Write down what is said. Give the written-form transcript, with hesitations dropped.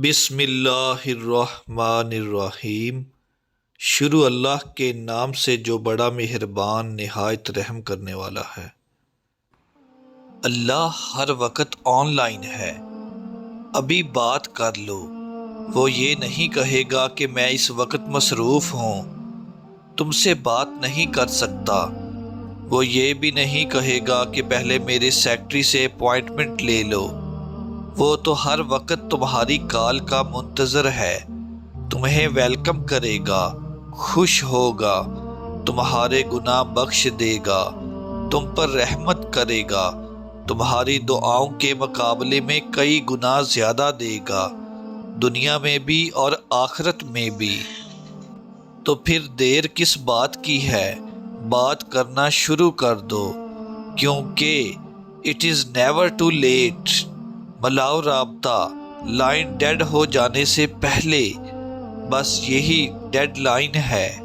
بسم اللہ الرحمن الرحیم۔ شروع اللہ کے نام سے جو بڑا مہربان نہایت رحم کرنے والا ہے۔ اللہ ہر وقت آن لائن ہے، ابھی بات کر لو۔ وہ یہ نہیں کہے گا کہ میں اس وقت مصروف ہوں، تم سے بات نہیں کر سکتا۔ وہ یہ بھی نہیں کہے گا کہ پہلے میرے سیکرٹری سے اپوائنٹمنٹ لے لو۔ وہ تو ہر وقت تمہاری کال کا منتظر ہے، تمہیں ویلکم کرے گا، خوش ہوگا، تمہارے گناہ بخش دے گا، تم پر رحمت کرے گا، تمہاری دعاؤں کے مقابلے میں کئی گنا زیادہ دے گا، دنیا میں بھی اور آخرت میں بھی۔ تو پھر دیر کس بات کی ہے؟ بات کرنا شروع کر دو، کیونکہ it is never too late. ملاؤ رابطہ، لائن ڈیڈ ہو جانے سے پہلے، بس یہی ڈیڈ لائن ہے۔